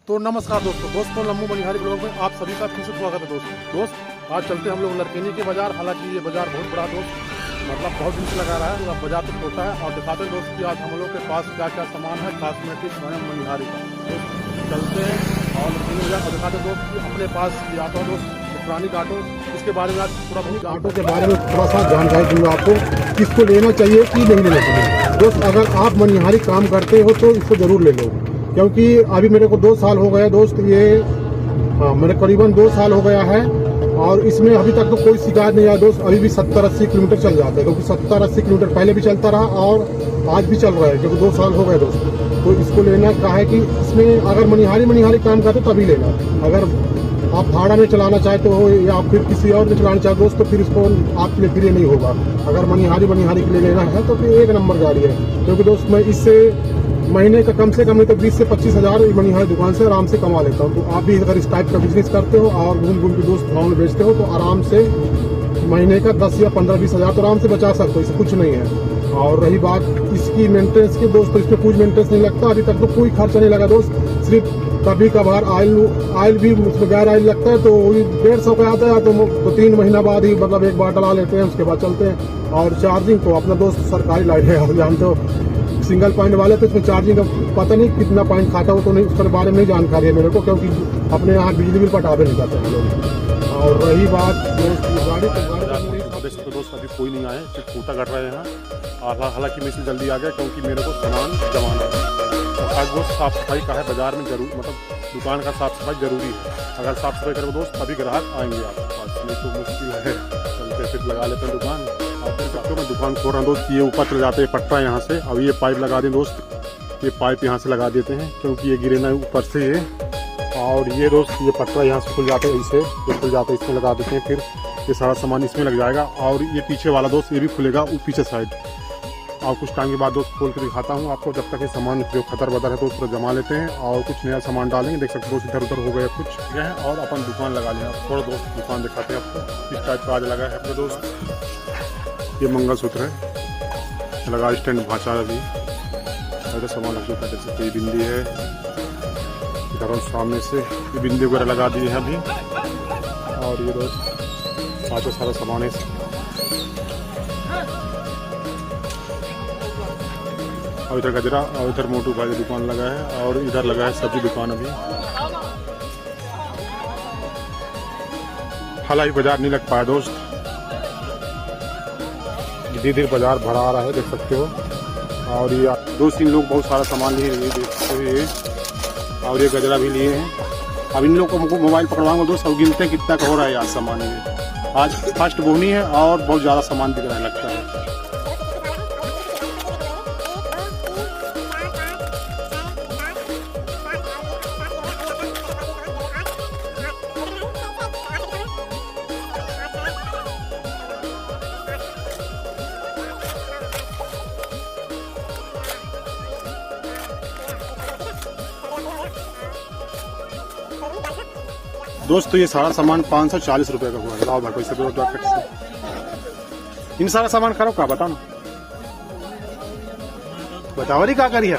तो नमस्कार दोस्तों लम्बू मनिहारी ब्लॉग में आप सभी का फिर से स्वागत है दोस्त आज चलते हैं हम लोग लड़केनी के बाजार। हालांकि ये बाजार बहुत बड़ा दोस्त मतलब बहुत दिन से लगा रहा है, बाजार तो छोटा है। और दिखाते हैं दोस्त कि आज हम लोग के पास क्या क्या सामान है कॉस्मेटिक स्वयं मनिहारी का। दोस्त चलते हैं और लड़केनी बाजार और दिखाते हैं दोस्त कि अपने पास ये आता है दोस्त पुरानी ऑटो, इसके बारे में आज पूरा बहुत ऑटो के बारे में थोड़ा सा जानकारी दूंगा आपको, किसको लेना चाहिए कि नहीं लेना चाहिए। दोस्त अगर आप मनिहारी काम करते हो तो इसको जरूर ले लो, क्योंकि अभी मेरे को 2 साल हो गया दोस्त, ये मेरे करीबन 2 साल हो गया है और इसमें अभी तक तो कोई शिकायत नहीं आया दोस्त। अभी भी 70-80 किलोमीटर चल जाता है, क्योंकि 70-80 किलोमीटर पहले भी चलता रहा और आज भी चल रहा है, क्योंकि 2 साल हो गए दोस्त। तो इसको लेना क्या है कि इसमें अगर मनिहारी काम करते तभी लेना। अगर आप भाड़ा में चलाना चाहते हो या फिर किसी और में चलाना चाहते हो दोस्त, तो फिर इसको आपके लिए फ्री नहीं होगा। अगर मनिहारी के लिए लेना है तो फिर 1 नंबर गाड़ी है, क्योंकि दोस्त मैं इससे महीने का कम से कम नहीं तो 20 से 25 हज़ार मनिहारी दुकान से आराम से कमा लेता हूँ। तो आप भी अगर इस टाइप का बिजनेस करते हो और घूम के दोस्त भाव में बेचते हो तो आराम से महीने का 10 या 15-20 हज़ार तो आराम से बचा सकते हो, इससे कुछ नहीं है। और रही बात इसकी मेंटेनेंस की दोस्त, तो इसमें कुछ मेंटेनेंस नहीं लगता, अभी तक तो कोई खर्चा नहीं लगा दोस्त। सिर्फ कभी कभार ऑयल भी उसमें गैर ऑयल लगता है, तो 150 का आता है, तो 3 महीना बाद ही मतलब एक बार डला लेते हैं, उसके बाद चलते हैं। और चार्जिंग तो अपना दोस्त सरकारी लाइट है, आप जानते हो सिंगल पॉइंट वाले, तो इसमें चार्जिंग का पता नहीं कितना पॉइंट खाता हो, तो नहीं उसके बारे में जानकारी है मेरे को, क्योंकि अपने यहाँ बिजली बिल पटावे नहीं जाते हम लोग। और रही बात गाड़ी तो दोस्त अभी कोई नहीं आए, सिर्फ फूटा कट रहे हैं। और हालांकि मैं इसलिए जल्दी आ गया क्योंकि मेरे को सामान जमाना है। और आज दोस्त साफ सफाई का है बाजार में जरूर, मतलब दुकान का साफ सफाई जरूरी है। अगर साफ सफाई करोगे दोस्त तभी ग्राहक आएंगे आपके पास, नहीं तो मुश्किल है। चलते फिर लगा लेते हैं दुकान। और फिर जाते मैं दुकान खोल रहा हूँ दोस्त, ये ऊपर चले जाते हैं पट्टा यहाँ से। अब ये पाइप लगा दें दोस्त, ये पाइप यहाँ से लगा देते हैं क्योंकि ये गिरे ना ऊपर से ये। और ये दोस्त ये पट्टा यहाँ से खुल जाते हैं, इसे जो खुल जाता है इसमें लगा देते हैं, फिर ये सारा सामान इसमें लग जाएगा। और ये पीछे वाला दोस्त ये भी खुलेगा पीछे साइड। और कुछ टाइम के बाद दोस्त खोल के दिखाता हूँ आपको। जब तक ये सामान जो खतर बदर है तो उसको जमा लेते हैं और कुछ नया सामान डालेंगे। देख सकते हो दोस्त इधर उधर हो गया कुछ है और अपन दुकान लगा लिया। थोड़ा दोस्त दुकान दिखाते हैं आपको किस टाइप का आज लगा है अपने दोस्त। ये मंगलसूत्र है लगा, स्टैंड भाषा अभी ऐसा सामान लग चुका है। देख सकते ये बिंदी है, इधर सामने से ये बिंदी वगैरह लगा दी है अभी। और ये दोस्त आज सारा सामान है। और इधर गजरा और इधर मोटू भाई दुकान लगा है और इधर लगा है सब्जी दुकान। अभी हालांकि बाजार नहीं लग पाया दोस्त, धीरे धीरे बाजार भरा आ रहा है, देख सकते हो। और ये 2-3 लोग बहुत सारा सामान लिए देख सकते हो ये। और ये गजरा भी लिए हैं। अब इन लोग को मोबाइल पकड़वाऊंगा दोस्त, अब गिनते हैं कितना का हो रहा है आज सामान। ये आज फर्स्ट बोनी है और बहुत ज़्यादा सामान दिख रहा है लगता है। दोस्त तो ये सारा सामान 540 रुपये का हुआ है। लाओ भाई पैसे दो इन सारा सामान खराब का बताओ ना, बताओ रही क्या करी है।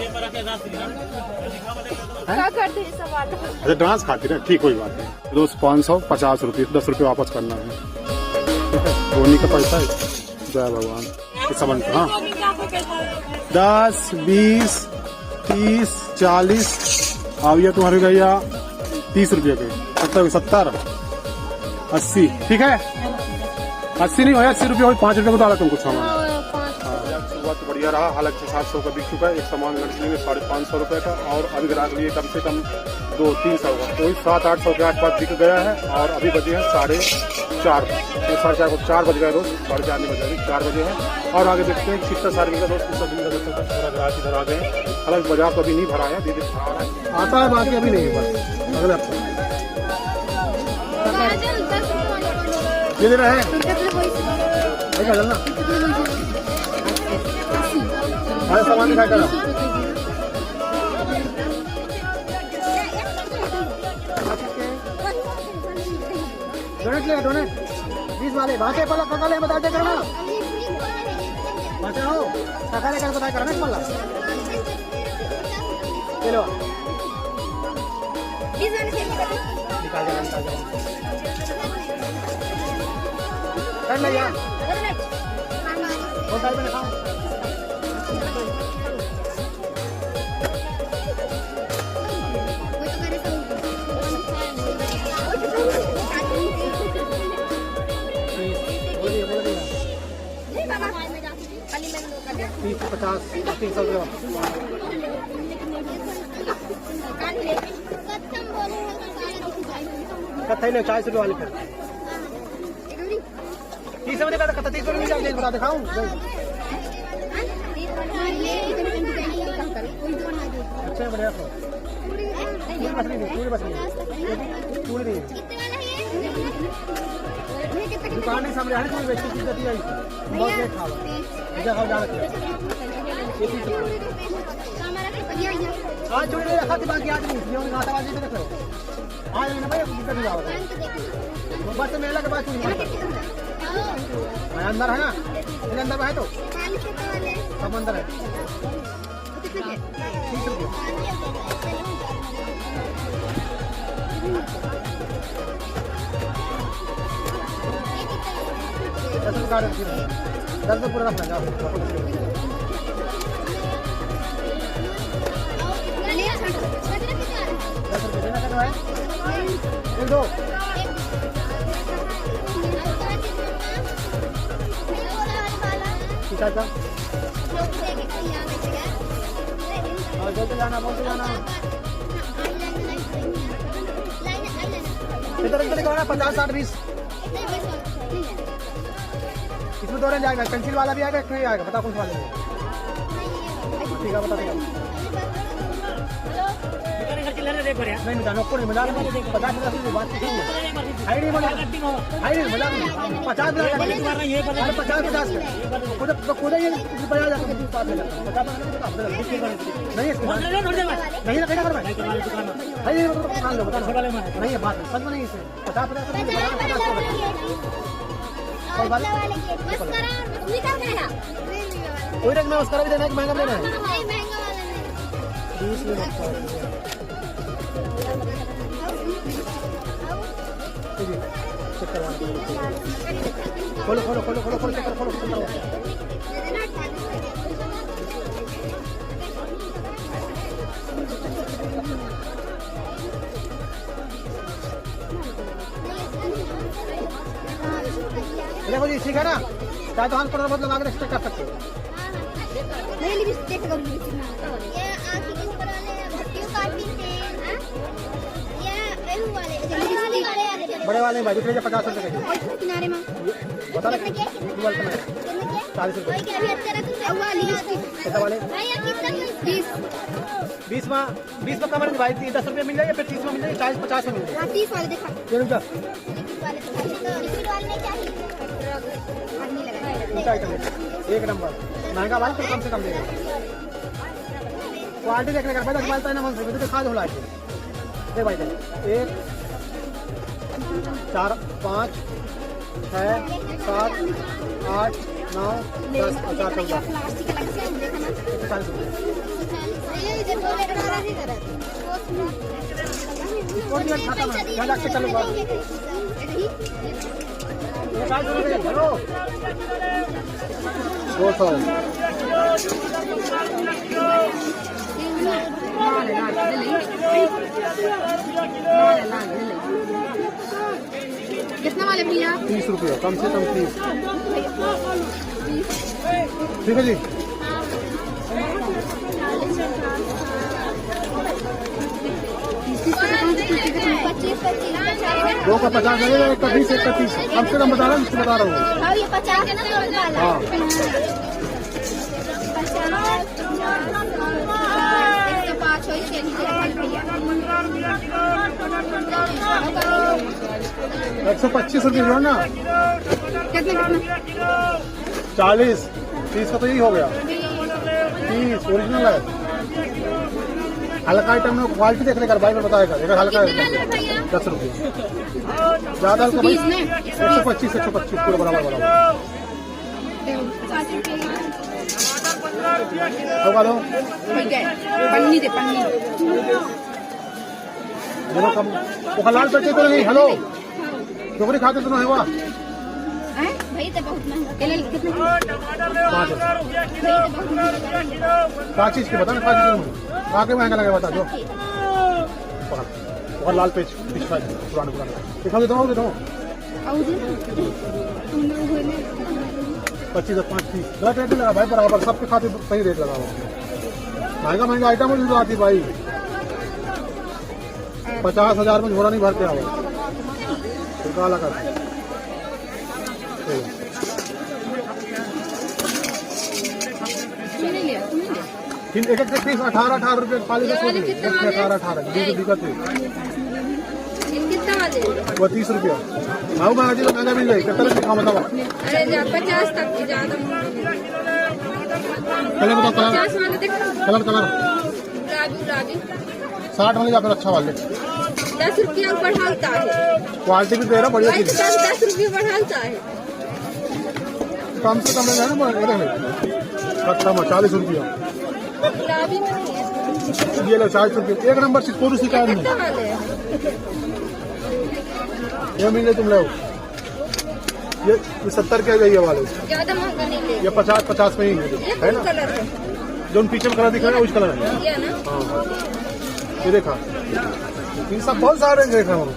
अच्छा डांस खाती है, ठीक कोई बात नहीं दोस्त। 550 रुपये, 10 रुपये वापस करना है, ठीक है। धोनी का पैसा है, जय भगवान। इस सामान हाँ 10, 20, 30, 40 और ये तुम्हारे भैया 30 रुपये के 70, 80 ठीक है। 80 नहीं हो 80 रुपये हो, 5 रुपये बता रहा तुम कुछ सामान। सुबह तो बढ़िया रहा, हालांकि 600 का बिक चुका है। एक सामान लड़की में 550 रुपये का और अभी ग्राहक लिए कम से कम 200-300 का, तो 700-800 के आसपास बिक गया है। और अभी बजे हैं 4:30, 4:30 बज गए दोस्त, 4:30 नहीं बजे, 4 बजे हैं। और आगे देखते हैं कितना सारे का दोस्त पूरा ग्राहक इधर आ गए। हालांकि बाजार तो अभी नहीं भरा है, धीरे भरा है, आता है बाकी अभी नहीं है, बस अगले हफ्ते ये दे रहे हैं चलना सामान दिखाई करा। डोनेट ले, डोनेट 20 वाले भाते पला पका ले बता दे करना भाते हो पका ले कर बता करना पला चलो निकाल दे कर ले यार होटल में खाओ तीस 50 300 कत्थई ले 40 रुपये वाले फिर 30 में कत्था 30 रुपये मिल जाएंगे बता दिखाऊं अच्छा बढ़िया पूरी दुकान नहीं सामने आने कोई व्यक्ति की गति आई बहुत लेट खावा ऐसा खाओ जा रखे आज छोड़ रखा थी बाकी आज नहीं ये नाता बाजी पे देखो आज नहीं भाई दिक्कत नहीं आवा बस मेला के बाद चुनी अंदर है ना ये अंदर है तो सब अंदर है 30 रुपये 10 रुपये पूरा रखना जाओ 10 रुपये देना करना है दो चाचा बोलते जाना इधर इधर कहो ना 50 60 20 इसमें दो रेंज आएगा पेंसिल वाला भी आएगा नहीं आएगा बता कौन सा वाला ठीक है बता देगा नहीं मजा नौकर मजा 50 बात हाई नहीं मजा हाई नहीं मजा 50 खुद ही बजा जाकर नहीं नहीं लगेगा कर भाई नहीं है बात सच में नहीं इसे 50 कोई रंग में उसका भी देना है कि महंगा लेना है 20 में खोलो खोलो खोलो खोलो खोलो चक्कर खोलो खोलो देखो जी ठीक है ना चाहे तो हाथ पर बहुत लोग आगे एक्सपेक्ट कर सकते हो बड़े वाले भाई दूसरे 50 रुपए के किनारे में बता 40 रुपए वाले 20 में कमर भाई 10 रुपये मिल जाएगा फिर 30 में मिल जाएगा 40 50 में मिल जाएगा 30 वाले देखा एक नंबर महंगा भाई तो कम से कम देगा क्वालिटी देखने का पता चलता है ना मन से खा दो लाइट देख भाई 1 4 5 6 7 8 9 10 11 कितना वाले भैया 30 रुपये कम से कम 30 ठीक है जी दो का 50 लगेगा एक का 20 एक का 30 कम से कम बता रहा हूँ ये 50 है ना हाँ 125 रुपये जो है ना 40 30 का तो यही हो गया 30 ओरिजिनल है हल्का आइटम में क्वालिटी देखने का भाई में बताएगा अगर हल्का है 10 रुपये ज्यादा हल्का भाई 125 पूरा बराबर होगा दो ठीक है पन्नी दे पन्नी देखो कम वो लाल पेटे तो नहीं। हेलो डोकरी खाते तो नहीं हुआ भाई तो बहुत महंगा कितने 5 चीज के बता ना 5 चीज आगे महंगा लगे बता दो। और लाल पेच पुराने दिखाओ देता हूँ 25 और 5 30 गलत रेट लगा भाई बराबर सबके खाते सही रेट लगा हुआ। महंगा आइटम मुझे आती भाई 50,000 में झोड़ा नहीं भरते आओ तो काला कर एक पीस 18 रुपये 18 दिक्कत है वो 30 रुपया भाव महाराजी तो महंगा मिल जाए कितना दिखा बताओ। अरे 50 तक की ज्यादा कलर बताओ कलर 60 वाले जाकर अच्छा वाले 10 रुपया बढ़ाता है क्वालिटी भी दे रहा बढ़िया चीज 10 रुपया बढ़ाता है कम से कम है ना 40 रुपया गुलाबी में ये लो 40 रुपये एक नंबर से कोई शिकायत नहीं ये मिले तुम लोग ये 70 के ये वाले ज्यादा महंगा नहीं ले ये 50 में ही है ना कलर है जो पीछे में कलर दिख रहा है उस कलर है ये ना हाँ ये देखा ये सब बहुत सारे देख रहा हूँ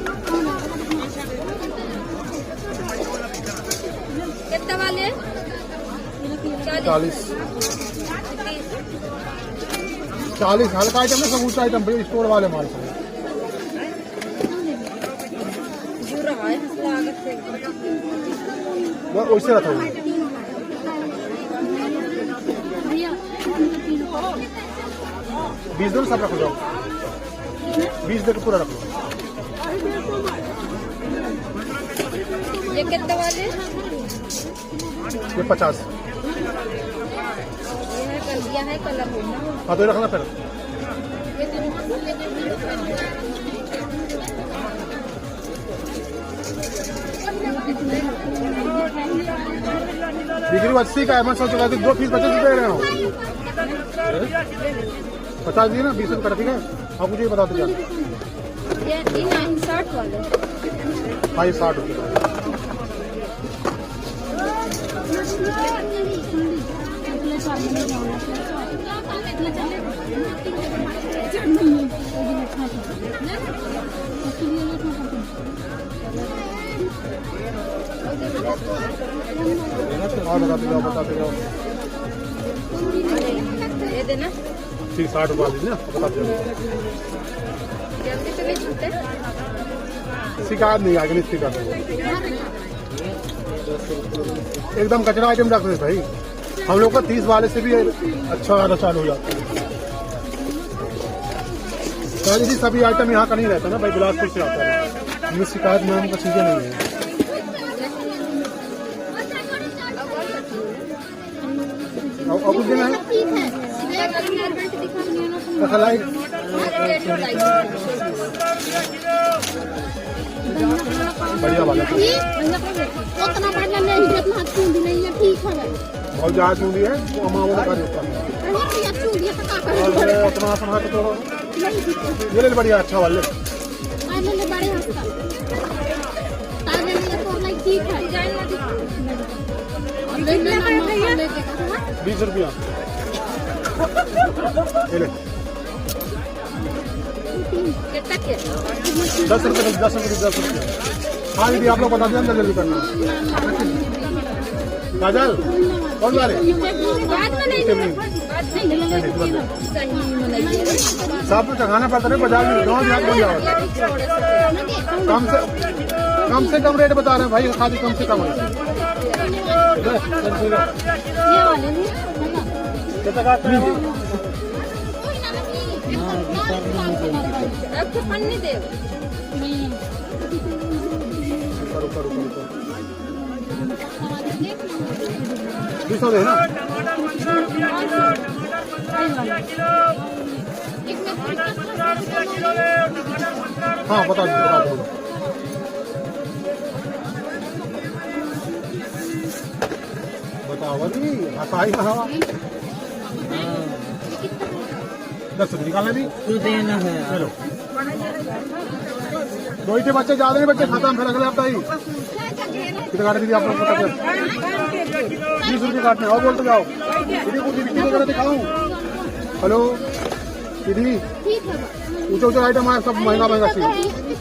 कितना वाले 40 हल्का आइटम है सब ऊंचा आइटम भाई स्टोर वाले माल सब वो वैसे रखा हुआ 20 दो सब रख जाओ 20 देकर पूरा रख लो। ये कितना वाले ये 50 ये है कलर होना हाँ तो रखना फिर डिग्री 80 का है मैं सोच रहा था 2 पीस 50 दे रहे हो 50 दिए ना 20 रुपये ठीक है आप मुझे बता दो ये 60 वाले भाई 60 रुपये और बताते जाओ ये देना ठीक 60 रुपये दीजिए ना बताते जाओ जल्दी से बेचते शिकायत नहीं आगे नहीं शिकायत एकदम कचरा आइटम रख दे भाई हम लोग का 30 वाले से भी अच्छा वाला चालू हो जाता है जी सभी आइटम यहाँ का नहीं रहता ना भाई बिलासपुर से आता है ये शिकायत नाम का चीजें नहीं है और कुछ देना है अच्छा लाइट बढ़िया वाला उतना बढ़िया नहीं जितना चूंदी नहीं है ठीक है बहुत ज्यादा चूंदी है वो अम्मा वो कर देता है उतना अपना तो ये ले बढ़िया अच्छा वाले 20 रुपया 10 रुपये 10 रुपये हाँ दीदी आप लोग बता दें अंदर जल्दी करना काजल कौन वाले साहब तो चढ़ाना पड़ता है बाजार में गाँव देहात बन जाओ कम से कम रेट बता रहे हैं भाई खादी कम से कम है करो 20 है ना हाँ बता दो बताओ जी हसाई हवा 10 निकालने भी देना है चलो दो ही थे बच्चे, ज्यादा नहीं बच्चे खाता फिर अगले हफ्ता ही। कितने काटे दीदी आप लोग पता 20 रुपये काटने। और बोलते जाओ दीदी, कुछ बिक्री वगैरह दिखाऊं। हेलो दीदी, ठीक है ऊँचे ऊँचे आइटम है, सब महंगा महंगा चीज। तो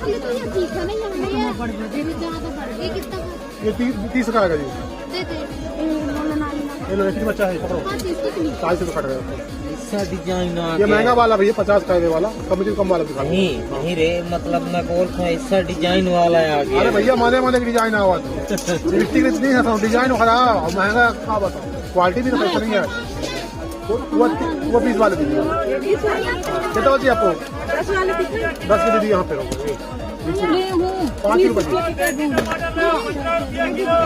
ये ठीक है नहीं ये कितना ये 30 का आएगा जी। दे दे ये लो, एक ही बच्चा है, पकड़ो। 40 रुपये कट गया। ऐसा डिजाइन आ ये महंगा वाला भैया 50 का है, ये वाला कम से कम वाला दिखा। नहीं रे, मतलब मैं बोलता हूँ ऐसा डिजाइन वाला आ गया। अरे भैया माने माने की डिजाइन आवा लिपस्टिक इतनी है, डिजाइन खराब और महंगा, क्या बताओ, क्वालिटी भी तो पैसा नहीं है। वो 20 वाले दीजिए। कितना बच्चे आपको? 10 के दीदी यहाँ पे 5 रुपए की।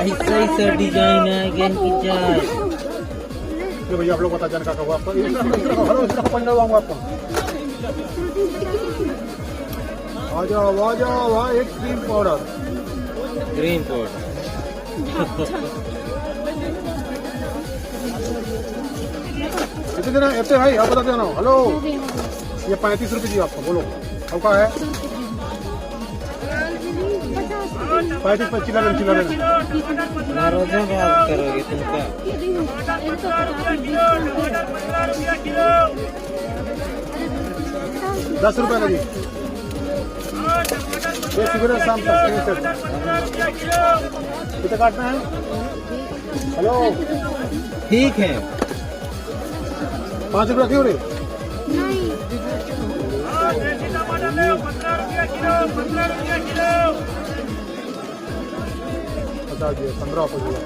ऐसा ऐसा डिजाइन आ गया कि जाए। ये भैया आप लोग बता जानकार होगा आपको। पंद्रह आऊंगा आपको। आ जाओ वहाँ एक क्रीम पाउडर। ग्रीन पाउडर कितने देना ऐसे भाई, आप बता देना। हेलो, ये 35 रुपए जी आपको, बोलो अब क्या है? 35 पे चिल्ला लेना। रोजा बात करोगे तुम क्या? 10 रुपए का जी। ये सिगरेट शाम तक कितना काटना है? हेलो, ठीक है 5 रुपए क्यों रे? बता दिए 15 हो गया।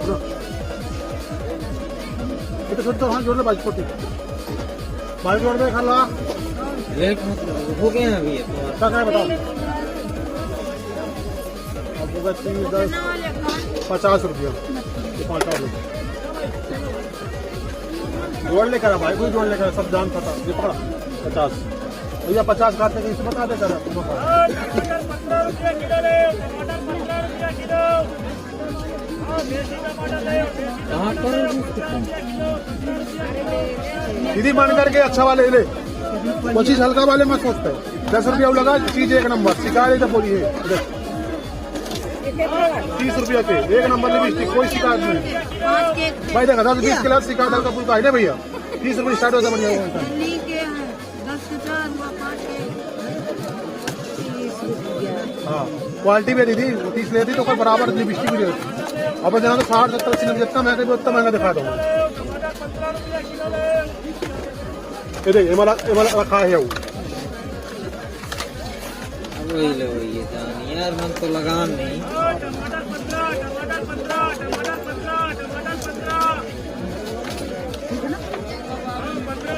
कितने छोटे तो हाँ जोड़ ले, 22 छोटी 22 जोड़ दे खाला। रेट मतलब हो गया अभी ये क्या है बताओ? आपको 30, 10, 50 रुपया। 5 और जोड़ लेकर भाई, कोई जोड़ लेकर, सब जान पता। ये पकड़ा 50 भैया, 50 काटने के इसे बता दे कर। दीदी मान करके अच्छा वाले ले, वो चीज हल्का वाले मत सोचते। 10 रुपया लगा, चीज एक नंबर शिकायत तो बोलिए। 30 रुपया के एक नंबर लिपस्टिक, कोई शिकायत नहीं भाई। देखा 10-20 के लाख शिकायत हल्का फुल्का है ना भैया। 30 रुपये स्टार्ट होता बढ़िया। हाँ क्वालिटी भी दीदी 30 लेती तो कोई बराबर लिपस्टिक भी रहती। अब जहाँ तो 60-70 में जितना महंगा भी उतना महंगा दिखा दो। ये देखिए रखा है वो। वही लो ये जान यार, मन तो लगान नहीं।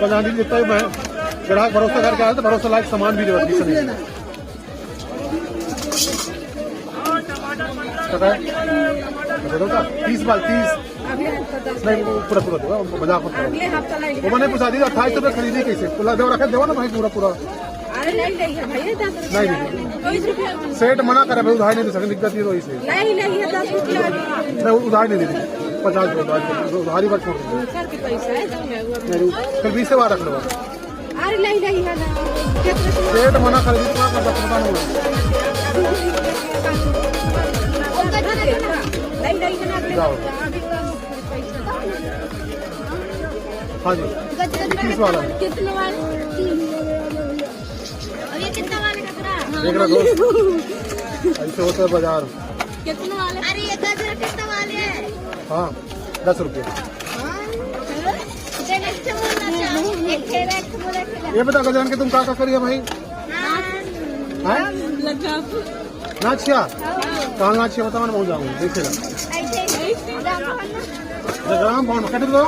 जहाँ दिन जितना मैं ग्राहक भरोसा करके आया तो भरोसा लायक सामान भी देगा। 30 बाल 30 नहीं पूरा दूंगा, मजाक मत करो। वो मैंने पूछा दी 28 रुपये खरीदी कैसे? पूरा देव रखे देवा ना भाई, पूरा नहीं सेठ मना करे भाई, उधार नहीं दे सकते, दिक्कत ये तो इसे नहीं उधार नहीं दे 50 उधारी बात छोड़ फिर 20 से बाहर रख लो। सेठ मना करे पता नहीं। हाँ जी 30 वाला कितने वाले? और ये कितना वाले का करा? देख रहा दोस्त, ऐसे होता है बाजार। कितने वाले? अरे ये गजरा कितना वाले है? हाँ 10 रुपये। ये बता गजान के तुम क्या करिए भाई? नाचिया कहाँ नाचिया बताओ ना, पहुँच जाऊँगा देखेगा। ग्राम भाव कटे दो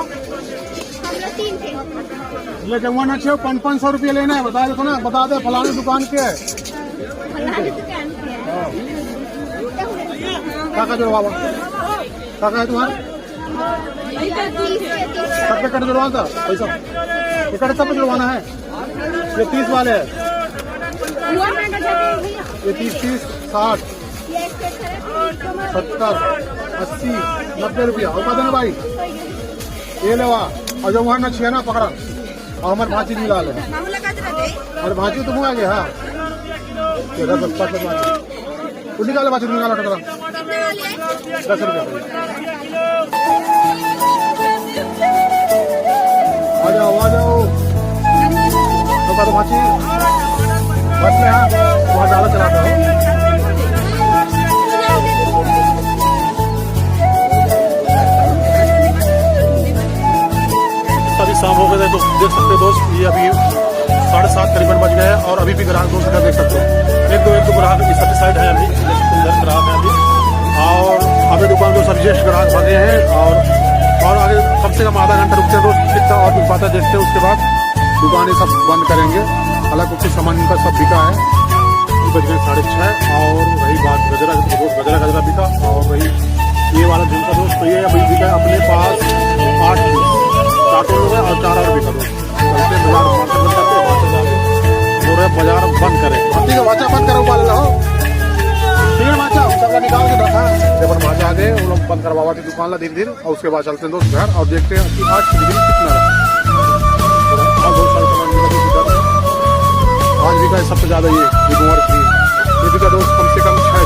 ये जमुआ नाचिया 500 रुपये लेना है। बता देखो ना, बता दे फलाने दुकान के है। काका जो बाबा काका है तुम्हारा सबके कट जुड़वाना था पैसा? ये कट सब जुड़वाना है। ये 30 वाले है, ये 30, 60, 70, 80, 90 रुपया और देना भाई। ये लेवा और जो वहाँ न छिया पकड़ा और हमारे भाजी भी लाल है। और भाजी तुम आ गए हाँ 10-5 तो निकालो बात निकालो टकरा 10 रुपये आ जाओ तो का तो माची बस में हाँ बहुत ज़्यादा चलाता हूँ अभी शाम हो गए तो देख सकते हो दोस्त, ये अभी 7:30 करीबन बज गए हैं और अभी भी ग्राहक दोस्त देख सकते हो एक दो ग्राहक इस साइड है अभी, इधर ग्राहक है अभी, और अभी दुकान दोस्त अभी जस्ट ग्राहक भगे हैं और आगे कम से कम आधा घंटा रुकते हैं दोस्त, कितना और बिक पाता देखते हैं, उसके बाद दुकानें सब बंद करेंगे। हालांकि कुछ सामान इनका सब बिका है, 6:30 और रही बात गजरा बिका और रही ये वाला झुमका दोस्त, तो ये अभी बिका है अपने पास 8 पीस, 4 हो गए और 4 और बिका दोस्त। बाजार बंद करें, ठीक है वाचा बंद करो पाल लो ठीक है माचा सबका निकाल के रखा जब माचा आ गए वो लोग बंद करवा के दुकान ला धीरे और उसके बाद चलते हैं दोस्त घर और देखते हैं कि आज डिग्री कितना रहा। और बहुत सारे सामान मिला आज भी का सबसे ज्यादा ये कुंवर फ्री ये भी का दोस्त कम से कम 6